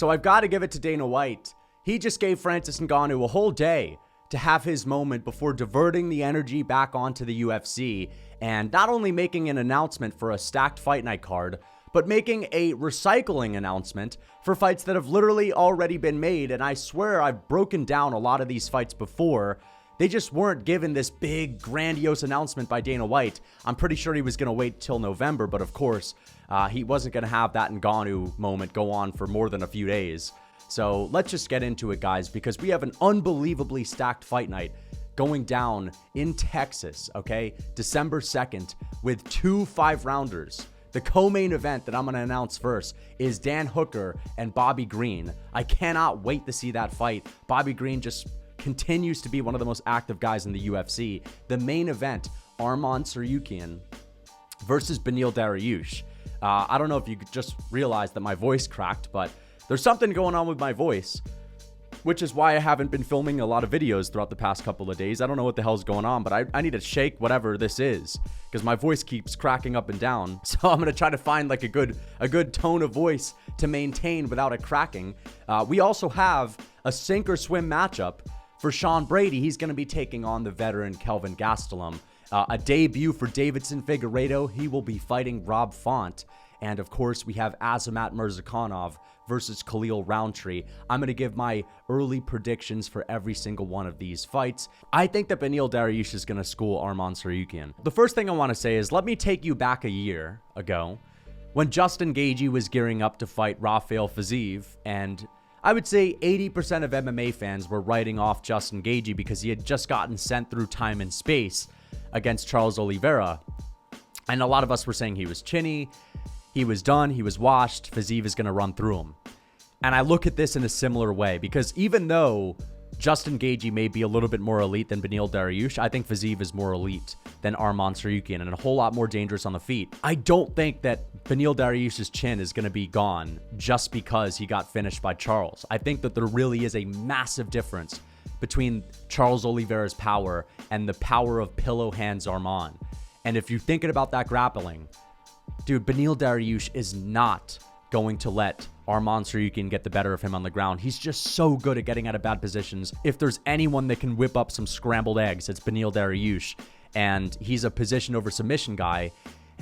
So I've got to give it to Dana White. He just gave Francis Ngannou a whole day to have his moment before diverting the energy back onto the UFC and not only making an announcement for a stacked Fight Night card, but making a recycling announcement for fights that have literally already been made. And I swear I've broken down a lot of these fights before. They just weren't given this big, grandiose announcement by Dana White. I'm pretty sure he was going to wait till November, but of course, he wasn't going to have that Ngannou moment go on for more than a few days. So let's just get into it, guys, because we have an unbelievably stacked Fight Night going down in Texas, okay? December 2nd with 2 5-rounders. The co-main event that I'm going to announce first is Dan Hooker and Bobby Green. I cannot wait to see that fight. Bobby Green just continues to be one of the most active guys in the UFC. The main event, Arman Tsarukyan versus Beneil Dariush. I don't know if you just realized that my voice cracked, but there's something going on with my voice, which is why I haven't been filming a lot of videos throughout the past couple of days. I don't know what the hell's going on, but I need to shake whatever this is because my voice keeps cracking up and down. So I'm going to try to find like a good tone of voice to maintain without it cracking. We also have a sink or swim matchup for Sean Brady. He's going to be taking on the veteran Kelvin Gastelum. A debut for Deiveson Figueiredo. He will be fighting Rob Font. And of course, we have Azamat Mirzakhanov versus Khalil Rountree. I'm going to give my early predictions for every single one of these fights. I think that Beneil Dariush is going to school Arman Tsarukyan. The first thing I want to say is let me take you back a year ago when Justin Gaethje was gearing up to fight Rafael Fiziev, and I would say 80% of MMA fans were writing off Justin Gaethje because he had just gotten sent through time and space against Charles Oliveira. And a lot of us were saying he was chinny, he was done, he was washed, Fiziev is going to run through him. And I look at this in a similar way because even though Justin Gaethje may be a little bit more elite than Beneil Dariush, I think Fiziev is more elite than Arman Tsarukyan and a whole lot more dangerous on the feet. I don't think that Beneil Dariush's chin is going to be gone just because he got finished by Charles. I think that there really is a massive difference between Charles Oliveira's power and the power of pillow hands Arman. And if you're thinking about that grappling, dude, Beneil Dariush is not going to let Arman Tsarukyan get the better of him on the ground. He's just so good at getting out of bad positions. If there's anyone that can whip up some scrambled eggs, it's Beneil Dariush. And he's a position over submission guy.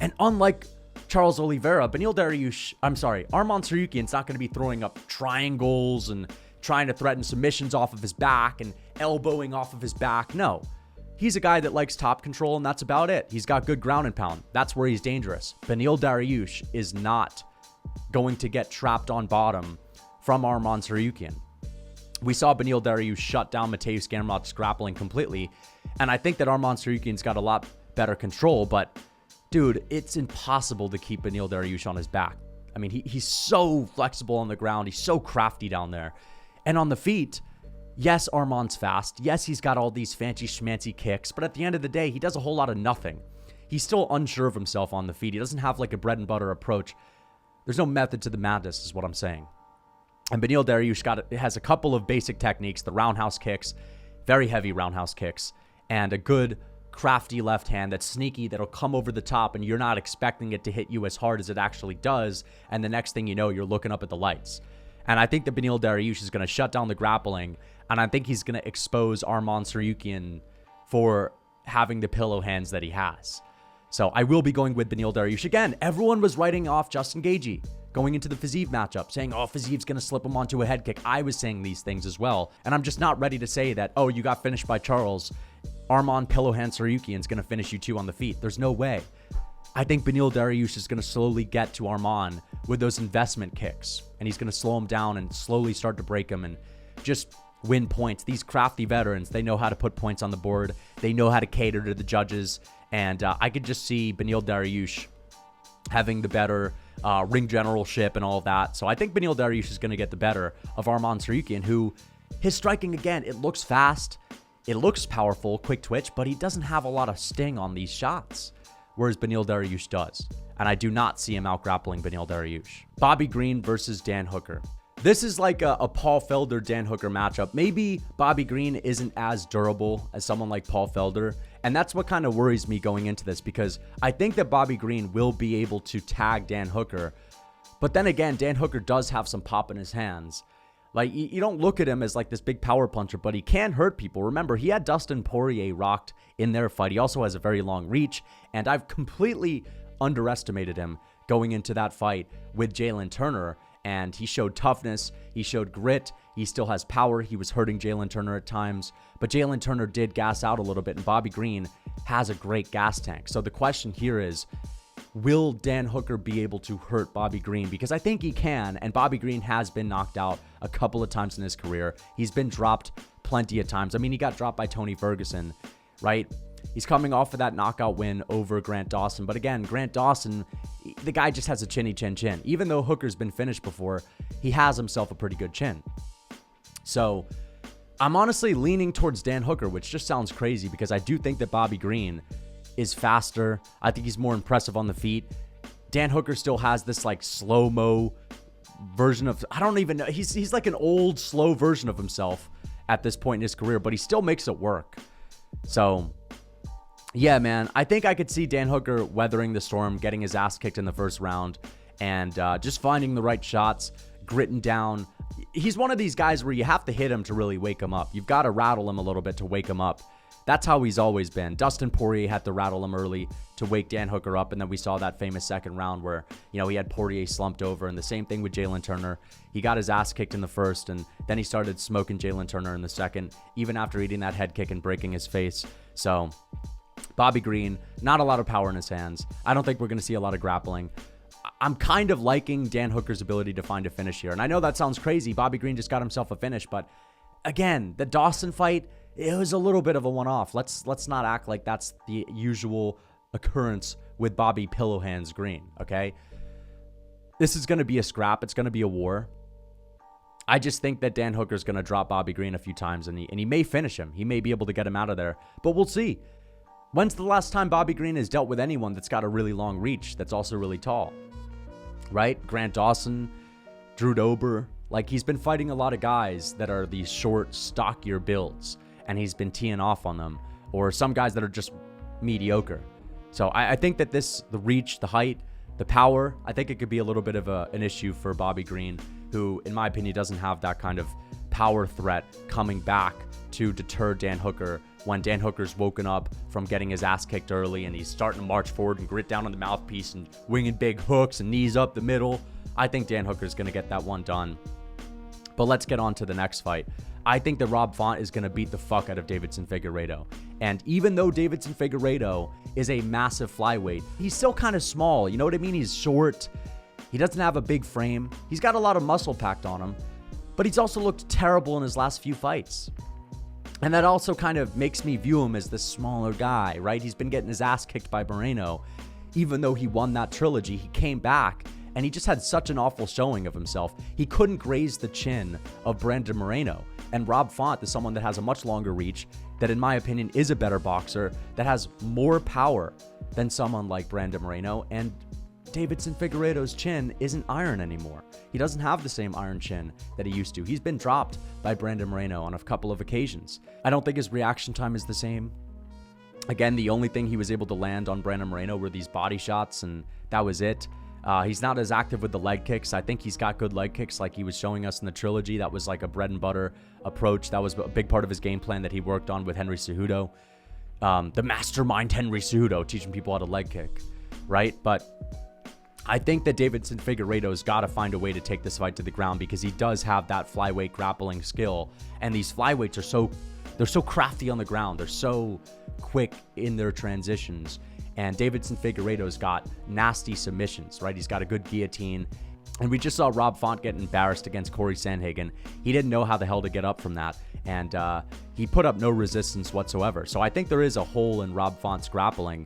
And unlike Charles Oliveira, Arman Tsarukyan's not going to be throwing up triangles and trying to threaten submissions off of his back and elbowing off of his back. No. He's a guy that likes top control, and that's about it. He's got good ground and pound. That's where he's dangerous. Beneil Dariush is not going to get trapped on bottom from Arman Tsarukyan. We saw Beneil Dariush shut down Mateusz Gamrot's grappling completely, and I think that Arman Tsarukyan's got a lot better control, but dude, it's impossible to keep Beneil Dariush on his back. I mean, he's so flexible on the ground. He's so crafty down there. And on the feet, yes, Arman's fast. Yes, he's got all these fancy schmancy kicks, but at the end of the day, he does a whole lot of nothing. He's still unsure of himself on the feet. He doesn't have like a bread and butter approach. There's no method to the madness is what I'm saying. And Beneil Dariush has a couple of basic techniques, the roundhouse kicks, very heavy roundhouse kicks, and a good crafty left hand that's sneaky, that'll come over the top and you're not expecting it to hit you as hard as it actually does. And the next thing you know, you're looking up at the lights. And I think that Beneil Dariush is going to shut down the grappling, and I think he's going to expose Arman Tsarukyan for having the pillow hands that he has. So I will be going with Beneil Dariush. Again, everyone was writing off Justin Gaethje going into the Fiziev matchup, saying, oh, Fiziev's going to slip him onto a head kick. I was saying these things as well, and I'm just not ready to say that, oh, you got finished by Charles. Arman Pillowhand Tsarukyan's going to finish you too on the feet. There's no way. I think Beneil Dariush is going to slowly get to Arman with those investment kicks, and he's going to slow him down and slowly start to break him and just win points. These crafty veterans, they know how to put points on the board. They know how to cater to the judges, and I could just see Beneil Dariush having the better ring generalship and all of that. So I think Beneil Dariush is going to get the better of Arman Tsarukyan, who his striking, again, it looks fast, it looks powerful, quick twitch, but he doesn't have a lot of sting on these shots, whereas Beneil Dariush does. And I do not see him out-grappling Beneil Dariush. Bobby Green versus Dan Hooker. This is like a Paul Felder-Dan Hooker matchup. Maybe Bobby Green isn't as durable as someone like Paul Felder, and that's what kind of worries me going into this, because I think that Bobby Green will be able to tag Dan Hooker, But then again, Dan Hooker does have some pop in his hands. Like, you don't look at him as like this big power puncher, but he can hurt people. Remember, he had Dustin Poirier rocked in their fight. He also has a very long reach, and I've completely underestimated him going into that fight with Jalen Turner. And he showed toughness, he showed grit, he still has power. He was hurting Jalen Turner at times, but Jalen Turner did gas out a little bit, and Bobby Green has a great gas tank. So the question here is, will Dan Hooker be able to hurt Bobby Green? Because I think he can, and Bobby Green has been knocked out a couple of times in his career. He's been dropped plenty of times. I mean, he got dropped by Tony Ferguson, right? He's coming off of that knockout win over Grant Dawson. But again, Grant Dawson, the guy just has a chinny chin. Even though Hooker's been finished before, he has himself a pretty good chin. So I'm honestly leaning towards Dan Hooker, which just sounds crazy because I do think that Bobby Green is faster. I think he's more impressive on the feet. Dan Hooker still has this like slow-mo version of, I don't even know. He's like an old, slow version of himself at this point in his career, but he still makes it work. So yeah, man, I think I could see Dan Hooker weathering the storm, getting his ass kicked in the first round, and just finding the right shots, gritting down. He's one of these guys where you have to hit him to really wake him up. You've got to rattle him a little bit to wake him up. That's how he's always been. Dustin Poirier had to rattle him early to wake Dan Hooker up, and then we saw that famous second round where, you know, he had Poirier slumped over, and the same thing with Jalen Turner. He got his ass kicked in the first, and then he started smoking Jalen Turner in the second, even after eating that head kick and breaking his face. So Bobby Green, not a lot of power in his hands. I don't think we're going to see a lot of grappling. I'm kind of liking Dan Hooker's ability to find a finish here. And I know that sounds crazy. Bobby Green just got himself a finish. But again, the Dawson fight, it was a little bit of a one-off. Let's not act like that's the usual occurrence with Bobby Pillowhands Green, okay? This is going to be a scrap. It's going to be a war. I just think that Dan Hooker's going to drop Bobby Green a few times, and he may finish him. He may be able to get him out of there. But we'll see. When's the last time Bobby Green has dealt with anyone that's got a really long reach that's also really tall? Right? Grant Dawson, Drew Dober. Like, he's been fighting a lot of guys that are these short, stockier builds, and he's been teeing off on them. Or some guys that are just mediocre. So I think that the reach, the height, the power, I think it could be a little bit of an issue for Bobby Green, who, in my opinion, doesn't have that kind of power threat coming back to deter Dan Hooker when Dan Hooker's woken up from getting his ass kicked early and he's starting to march forward and grit down on the mouthpiece and winging big hooks and knees up the middle. I think Dan Hooker's going to get that one done. But let's get on to the next fight. I think that Rob Font is going to beat the fuck out of Deiveson Figueiredo. And even though Deiveson Figueiredo is a massive flyweight, he's still kind of small. You know what I mean? He's short. He doesn't have a big frame. He's got a lot of muscle packed on him. But he's also looked terrible in his last few fights. And that also kind of makes me view him as the smaller guy, right? He's been getting his ass kicked by Moreno. Even though he won that trilogy, he came back and he just had such an awful showing of himself. He couldn't graze the chin of Brandon Moreno. And Rob Font is someone that has a much longer reach, that in my opinion is a better boxer, that has more power than someone like Brandon Moreno. And Deiveson Figueiredo's chin isn't iron anymore. He doesn't have the same iron chin that he used to. He's been dropped by Brandon Moreno on a couple of occasions. I don't think his reaction time is the same. Again, the only thing he was able to land on Brandon Moreno were these body shots, and that was it. He's not as active with the leg kicks. I think he's got good leg kicks like he was showing us in the trilogy. That was like a bread and butter approach. That was a big part of his game plan that he worked on with Henry Cejudo. The mastermind Henry Cejudo, teaching people how to leg kick, right? But I think that Deiveson Figueiredo's got to find a way to take this fight to the ground because he does have that flyweight grappling skill. And these flyweights are they're so crafty on the ground. They're so quick in their transitions. And Deiveson Figueiredo's got nasty submissions, right? He's got a good guillotine. And we just saw Rob Font get embarrassed against Corey Sandhagen. He didn't know how the hell to get up from that. And he put up no resistance whatsoever. So I think there is a hole in Rob Font's grappling.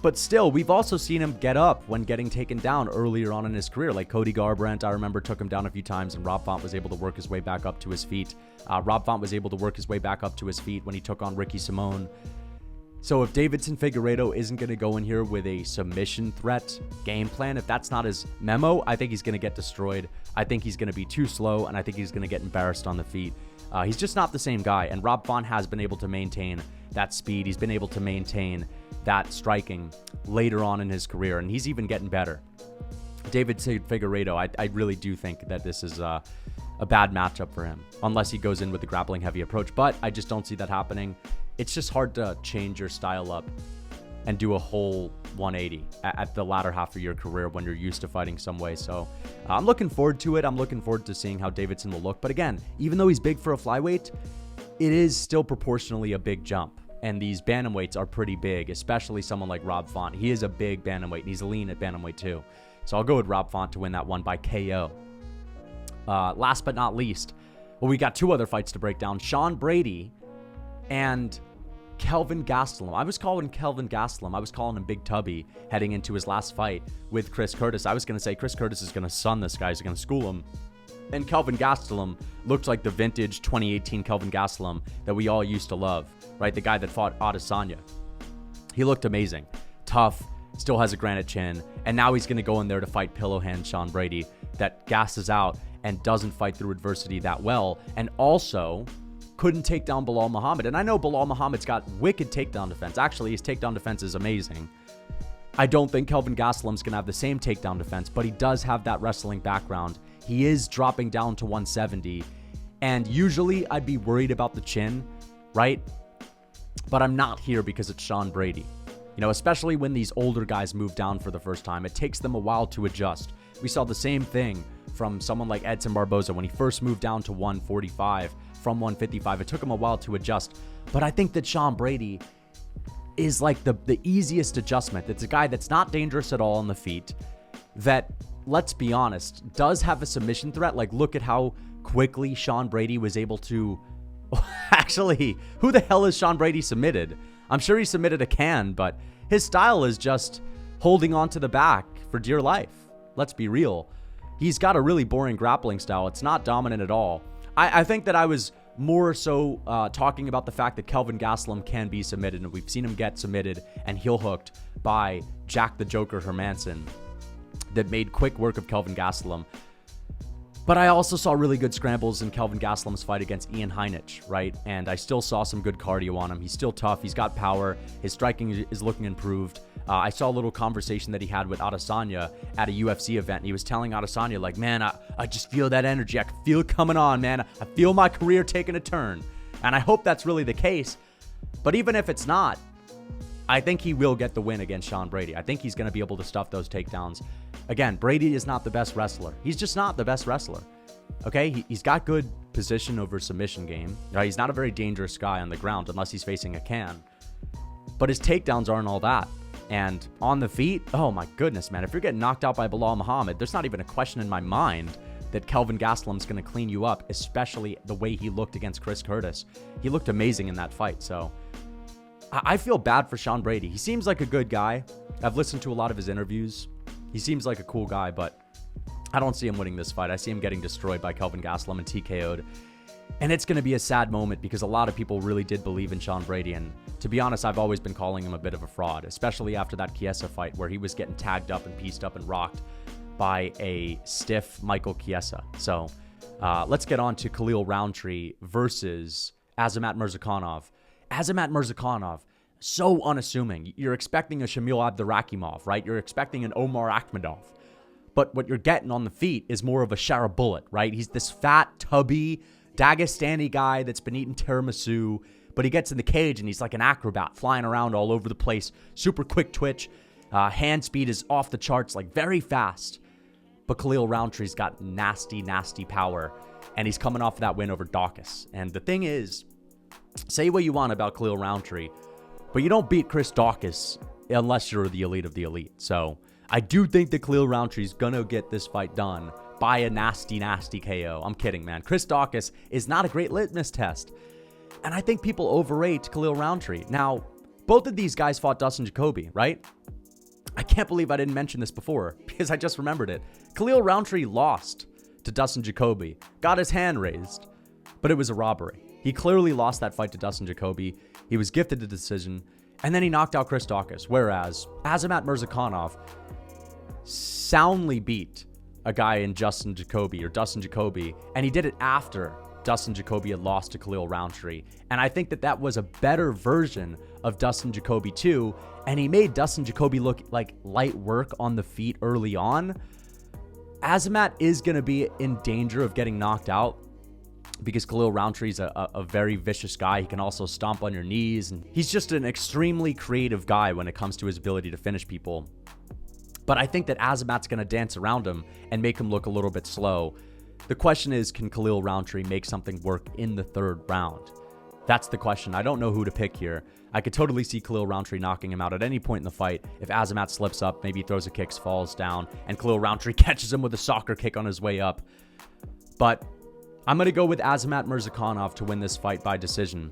But still, we've also seen him get up when getting taken down earlier on in his career. Like Cody Garbrandt, I remember, took him down a few times, and Rob Font was able to work his way back up to his feet. Rob Font was able to work his way back up to his feet when he took on Ricky Simone. So if Deiveson Figueiredo isn't going to go in here with a submission threat game plan, if that's not his memo, I think he's going to get destroyed. I think he's going to be too slow, and I think he's going to get embarrassed on the feet. He's just not the same guy, and Rob Font has been able to maintain that speed. He's been able to maintain that striking later on in his career, and he's even getting better. Deiveson Figueiredo, I really do think that this is a bad matchup for him, unless he goes in with the grappling heavy approach. But I just don't see that happening. It's just hard to change your style up and do a whole 180 at the latter half of your career when you're used to fighting some way. So I'm looking forward to it. I'm looking forward to seeing how Deiveson will look. But again, even though he's big for a flyweight, it is still proportionally a big jump. And these bantamweights are pretty big, especially someone like Rob Font. He is a big bantamweight, and he's lean at bantamweight too. So I'll go with Rob Font to win that one by KO. Last but not least, well, we got two other fights to break down. Sean Brady and Kelvin Gastelum. I was calling Kelvin Gastelum. I was calling him Big Tubby heading into his last fight with Chris Curtis. I was going to say Chris Curtis is going to sun this guy. He's going to school him. And Kelvin Gastelum looked like the vintage 2018 Kelvin Gastelum that we all used to love, right? The guy that fought Adesanya. He looked amazing. Tough, still has a granite chin. And now he's going to go in there to fight pillow hand Sean Brady that gasses out and doesn't fight through adversity that well. And also couldn't take down Belal Muhammad. And I know Belal Muhammad's got wicked takedown defense. Actually, his takedown defense is amazing. I don't think Kelvin Gastelum's going to have the same takedown defense, but he does have that wrestling background. He is dropping down to 170. And usually I'd be worried about the chin, right? But I'm not here because it's Sean Brady. You know, especially when these older guys move down for the first time, it takes them a while to adjust. We saw the same thing from someone like Edson Barboza when he first moved down to 145 from 155. It took him a while to adjust. But I think that Sean Brady is like the easiest adjustment. It's a guy that's not dangerous at all on the feet, that, let's be honest, does have a submission threat. Like, look at how quickly Sean Brady was able to... Actually, who the hell is Sean Brady submitted? I'm sure he submitted a can, but his style is just holding on to the back for dear life. Let's be real. He's got a really boring grappling style. It's not dominant at all. I think that I was more so talking about the fact that Kelvin Gastelum can be submitted, and we've seen him get submitted and heel hooked by Jack the Joker Hermanson that made quick work of Kelvin Gastelum. But I also saw really good scrambles in Kelvin Gastelum's fight against Ian Heinisch, right? And I still saw some good cardio on him. He's still tough. He's got power. His striking is looking improved. I saw a little conversation that he had with Adesanya at a UFC event. And he was telling Adesanya, like, man, I just feel that energy. I can feel it coming on, man. I feel my career taking a turn. And I hope that's really the case. But even if it's not, I think he will get the win against Sean Brady. I think he's going to be able to stuff those takedowns. Again, Brady is not the best wrestler. He's just not the best wrestler. Okay? He's got good position over submission game. Right? He's not a very dangerous guy on the ground unless he's facing a can. But his takedowns aren't all that. And on the feet, oh my goodness, man. If you're getting knocked out by Belal Muhammad, there's not even a question in my mind that Kelvin Gastelum's going to clean you up, especially the way he looked against Chris Curtis. He looked amazing in that fight. So I feel bad for Sean Brady. He seems like a good guy. I've listened to a lot of his interviews. He seems like a cool guy, but I don't see him winning this fight. I see him getting destroyed by Kelvin Gastelum and TKO'd. And it's going to be a sad moment because a lot of people really did believe in Sean Brady. And to be honest, I've always been calling him a bit of a fraud, especially after that Chiesa fight where he was getting tagged up and pieced up and rocked by a stiff Michael Chiesa. So let's get on to Khalil Rountree versus Azamat Murzakanov. Azamat Murzakanov, so unassuming. You're expecting a Shamil Abdurakhimov, right? You're expecting an Omar Akhmedov. But what you're getting on the feet is more of a Shara Bullet, right? He's this fat, tubby, Dagestani guy that's been eating tiramisu, but he gets in the cage and he's like an acrobat flying around all over the place. Super quick twitch. Hand speed is off the charts, like very fast. But Khalil Rountree's got nasty, nasty power. And he's coming off of that win over Dawkins. And the thing is, say what you want about Khalil Rountree, but you don't beat Chris Dawkins unless you're the elite of the elite. So I do think that Khalil Rountree's going to get this fight done by a nasty, nasty KO. I'm kidding, man. Chris Dawkins is not a great litmus test. And I think people overrate Khalil Rountree. Now, both of these guys fought Dustin Jacoby, right? I can't believe I didn't mention this before because I just remembered it. Khalil Rountree lost to Dustin Jacoby, got his hand raised, but it was a robbery. He clearly lost that fight to Dustin Jacoby. He was gifted the decision, and then he knocked out Chris Dawkins, whereas Azamat Murzakanov soundly beat a guy in Dustin Jacoby, and he did it after Dustin Jacoby had lost to Khalil Rountree. And I think that that was a better version of Dustin Jacoby too, and he made Dustin Jacoby look like light work on the feet early on. Azamat is going to be in danger of getting knocked out because Khalil Rountree is a very vicious guy. He can also stomp on your knees, and he's just an extremely creative guy when it comes to his ability to finish people. But I think that Azamat's going to dance around him and make him look a little bit slow. The question is, can Khalil Rountree make something work in the third round? That's the question. I don't know who to pick here. I could totally see Khalil Rountree knocking him out at any point in the fight. If Azamat slips up, maybe throws a kick, falls down, and Khalil Rountree catches him with a soccer kick on his way up. But I'm going to go with Azamat Murzakanov to win this fight by decision.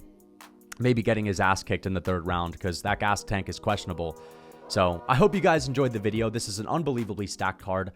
Maybe getting his ass kicked in the third round because that gas tank is questionable. So I hope you guys enjoyed the video. This is an unbelievably stacked card.